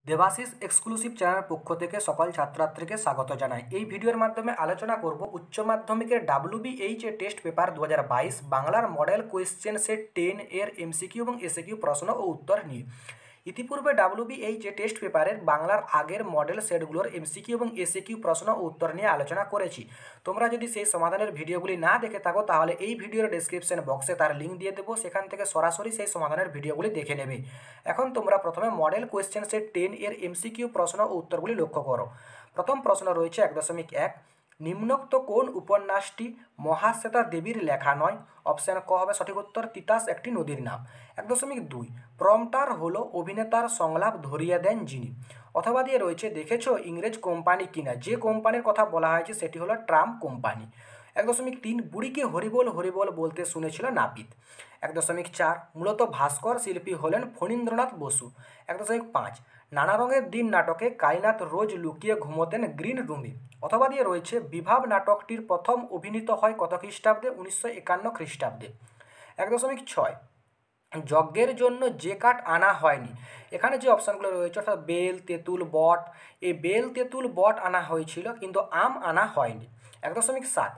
Debashis exclusive চ্যানেলের পক্ষ থেকে সকল ছাত্রছাত্রীকে স্বাগত জানাই। এই ভিডিওর মাধ্যমে আলোচনা করব উচ্চ মাধ্যমিকের WBH টেস্ট পেপার 2022 বাংলার মডেল কোয়েশ্চেন সেট 10 এর এমসিকিউ এবং এসএকিউ প্রশ্ন ও উত্তর নিয়ে। ইতিপূর্বে WBH টেস্ট পেপারের বাংলার আগের মডেল সেটগুলোর এমসিকিউ এবং এসএকিউ প্রশ্ন ও উত্তর নিয়ে আলোচনা করেছি। তোমরা যদি সেই সমাধানের ভিডিওগুলি না দেখে থাকো তাহলে এই ভিডিওর ডেসক্রিপশন বক্সে তার লিঙ্ক দিয়ে দেবো, সেখান থেকে সরাসরি সেই সমাধানের ভিডিওগুলি দেখে নেবে। এখন তোমরা প্রথমে মডেল কোয়েশ্চেন সেট 10 এর এমসিকিউ প্রশ্ন ও উত্তরগুলি লক্ষ্য করো। প্রথম প্রশ্ন রয়েছে 1.1, নিম্নোক্ত কোন উপন্যাসটি মহাশ্বেতা দেবীর লেখা নয়? অপশান ক হবে সঠিক উত্তর, তিতাস একটি নদীর নাম। 1.2, প্রম্পটার হলো অভিনেতার সংলাপ ধরিয়ে দেন যিনি। অথবা দিয়ে রয়েছে দেখেছো ইংরেজ কোম্পানি কিনা, যে কোম্পানির কথা বলা হয়েছে সেটি হলো ট্রাম্প কোম্পানি। 1.3, বুড়িকে হরিবোল হরিবোল বলতে শুনেছিল নাপিত। 1.4, মূলত ভাস্কর শিল্পী হলেন ফণীন্দ্রনাথ বসু। 1.5, নানা রঙের দিন নাটকে কালীনাথ রোজ লুকিয়ে ঘুমোতেন গ্রিন রুমে। অথবা দিয়ে রয়েছে বিভাব নাটকটির প্রথম অভিনীত হয় কত খ্রিস্টাব্দে? 1951 খ্রিস্টাব্দে। 1.6, যজ্ঞের জন্য যে কাঠ আনা হয়নি। এখানে যে অপশানগুলো রয়েছে অর্থাৎ বেল, তেঁতুল, বট, এই বেল, তেঁতুল, বট আনা হয়েছিল কিন্তু আম আনা হয়নি। 1.7,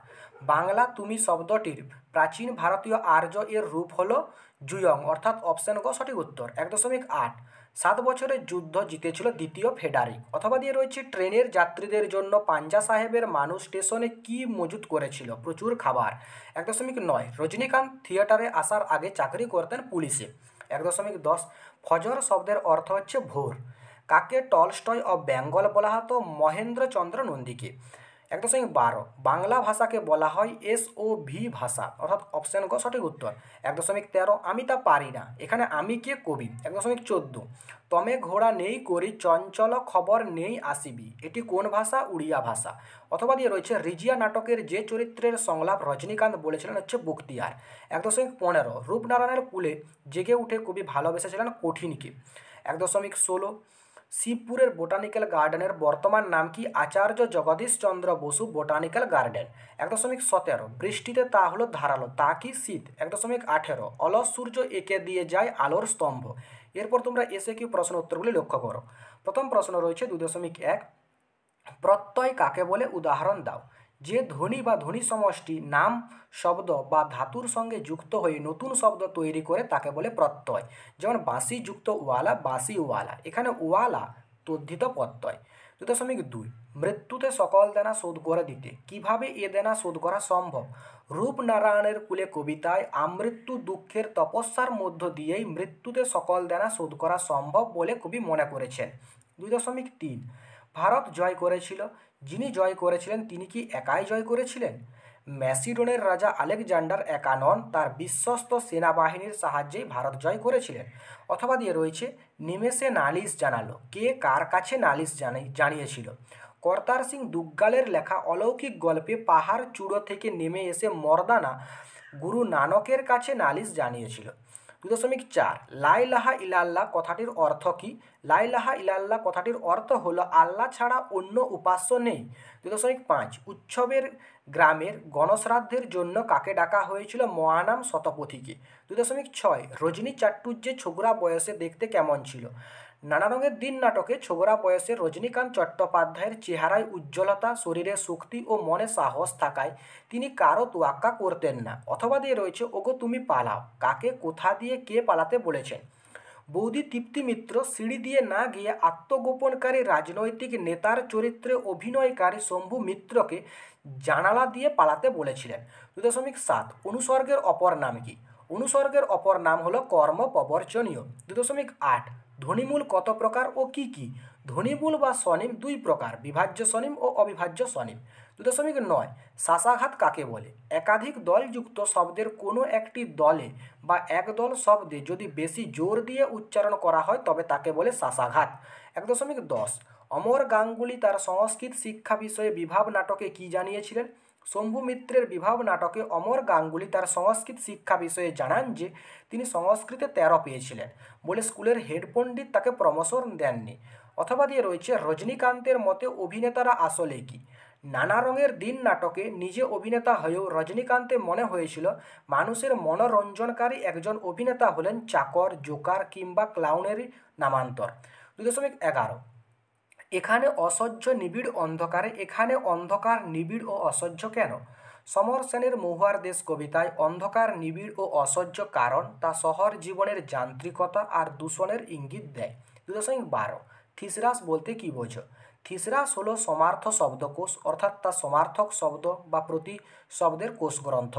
বাংলা তুমি শব্দটির প্রাচীন ভারতীয় আর্য এর রূপ হলো জুয়ং, অর্থাৎ অপশান গ সঠিক উত্তর। 1.8, 7 বছরের যুদ্ধ জিতেছিল দ্বিতীয় ফেডারিক। অথবা দিয়ে রয়েছে ট্রেনের যাত্রীদের জন্য পাঞ্জা সাহেবের মানুষ স্টেশনে কি মজুত করেছিল? প্রচুর খাবার। 1.9, রজনীকান্ত থিয়েটারে আসার আগে চাকরি করতেন পুলিশে। 1.10, ফজর শব্দের অর্থ হচ্ছে ভোর। কাকে টলস্টয় অফ বেঙ্গল বলা হতো? মহেন্দ্রচন্দ্র নন্দীকে। 1.12, বাংলা ভাষাকে বলা হয় SOV ভাষা, অর্থাৎ অপশান গ সঠিক উত্তর। 1.13, আমি তা পারি না, এখানে আমি কে? কবি। 1.14, তমে ঘোড়া নেই করি চঞ্চল খবর নেই আসিবি, এটি কোন ভাষা? উড়িয়া ভাষা। অথবা দিয়ে রয়েছে রিজিয়া নাটকের যে চরিত্রের সংলাপ রজনীকান্ত বলেছিলেন হচ্ছে বখতিয়ার। 1.15, রূপনারায়ণের কুলে জেগে উঠে কবি ভালোবেসেছিলেন কঠিনকে। 1.16, শিবপুরের বোটানিক্যাল গার্ডেনের বর্তমান নাম কি? আচার্য জগদীশ চন্দ্র বসু বোটানিক্যাল গার্ডেন। 1.17, বৃষ্টিতে তা হলো ধারালো, তা কি? শীত। 1.18, অলস সূর্য এঁকে দিয়ে যায় আলোর স্তম্ভ। এরপর তোমরা এসে কিউ প্রশ্ন উত্তরগুলি লক্ষ্য করো। প্রথম প্রশ্ন রয়েছে 2.1, প্রত্যয় কাকে বলে? উদাহরণ দাও। যে ধ্বনি বা ধ্বনি সমষ্টি নাম, শব্দ বা ধাতুর সঙ্গে যুক্ত হয়ে নতুন শব্দ তৈরি করে তাকে বলে প্রত্যয়। যেমন বাঁশি যুক্ত ওয়ালা, বাঁশি ওয়ালা, এখানে ওয়ালা তদ্ধিত প্রত্যয়। 2.2, মৃত্যুতে সকল দেনা শোধ করে দিতে, কিভাবে এ দেনা শোধ করা সম্ভব? রূপনারায়ণের কুলে কবিতায় আমৃত্যু দুঃখের তপস্যার মধ্য দিয়েই মৃত্যুতে সকল দেনা শোধ করা সম্ভব বলে কবি মনে করেছেন। 2.3, ভারত জয় করেছিল, যিনি জয় করেছিলেন তিনি কি একাই জয় করেছিলেন? ম্যাসিডনের রাজা আলেকজান্ডার একা নন, তার বিশ্বস্ত সেনাবাহিনীর সাহায্যেই ভারত জয় করেছিলেন। অথবা দিয়ে রয়েছে নিমেষে নালিশ জানালো, কে কার কাছে নালিশ জানিয়েছিল? কর্তার সিং দুগ্গালের লেখা অলৌকিক গল্পে পাহাড় চূড়ো থেকে নেমে এসে মর্দানা গুরু নানকের কাছে নালিশ জানিয়েছিল। 2.4, লা ইলাহা ইল্লাল্লাহ কথাটির অর্থ কি? লা ইলাহা ইল্লাল্লাহ কথাটির অর্থ হলো আল্লাহ ছাড়া অন্য উপাস্য নেই। 2.5, উৎসবের গ্রামের গণশ্রাদ্ধের জন্য কাকে ডাকা হয়েছিল? মহানাম শতপথীকে। 2.6, রজনী চাট্টুর্যে ছোকরা বয়সে দেখতে কেমন ছিল? নানা রঙের দিন নাটকে ছোকরা বয়সে রজনীকান্ত চট্টোপাধ্যায়ের চেহারায় উজ্জ্বলতা, শরীরে শক্তি ও মনে সাহস থাকায় তিনি কারো তোয়াক্কা করতেন না। অথবা দিয়ে রয়েছে ওগো তুমি পালাও, কাকে কোথা দিয়ে কে পালাতে বলেছেন? বৌদি তৃপ্তি মিত্র সিঁড়ি দিয়ে না গিয়ে আত্মগোপনকারী রাজনৈতিক নেতার চরিত্রে অভিনয়কারী শম্ভু মিত্রকে জানালা দিয়ে পালাতে বলেছিলেন। 2.7, অনুসর্গের অপর নাম কি? অনুসর্গের অপর নাম হলো কর্ম প্রবর্চনীয়। 2.8, ধ্বনিমূল কত প্রকার ও কি কি? ধ্বনিমূল বা স্বনিম দুই প্রকার, বিভাজ্য স্বনিম ও অবিভাজ্য স্বনিম। 2.9, শ্বাসাঘাত কাকে বলে? একাধিক দলযুক্ত শব্দের কোনো একটি দলে বা একদল শব্দে যদি বেশি জোর দিয়ে উচ্চারণ করা হয় তবে তাকে বলে শ্বাসাঘাত। 1.10, অমর গাঙ্গুলি তার সংস্কৃত শিক্ষা বিষয়ে বিভাব নাটকে কি জানিয়েছিলেন? শম্ভু মিত্রের বিভাব নাটকে অমর গাঙ্গুলি তার সংস্কৃত শিক্ষা বিষয়ে জানান যে তিনি সংস্কৃতে 13 পেয়েছিলেন বলে স্কুলের হেড পণ্ডিত তাকে প্রমোশন দেননি। অথবা দিয়ে রয়েছে রজনীকান্তের মতে অভিনেতারা আসলে কি? নানা রঙের দিন নাটকে নিজে অভিনেতা হয়েও রজনীকান্তের মনে হয়েছিল মানুষের মনোরঞ্জনকারী একজন অভিনেতা হলেন চাকর, জোকার কিংবা ক্লাউনেরই নামান্তর। 2.11 এখানে অসহ্য নিবিড় অন্ধকারে, এখানে অন্ধকার নিবিড় ও অসহ্য কেন? সমর সেনের মহুয়ার দেশ কবিতায় অন্ধকার নিবিড় ও অসহ্য কারণ তা শহর জীবনের যান্ত্রিকতা আর দূষণের ইঙ্গিত দেয়। 2.12 থিসরাস বলতে কী বোঝো? থিসরাস হলো সমার্থ শব্দকোষ, অর্থাৎ তা সমার্থক শব্দ বা প্রতিশব্দের কোষ গ্রন্থ।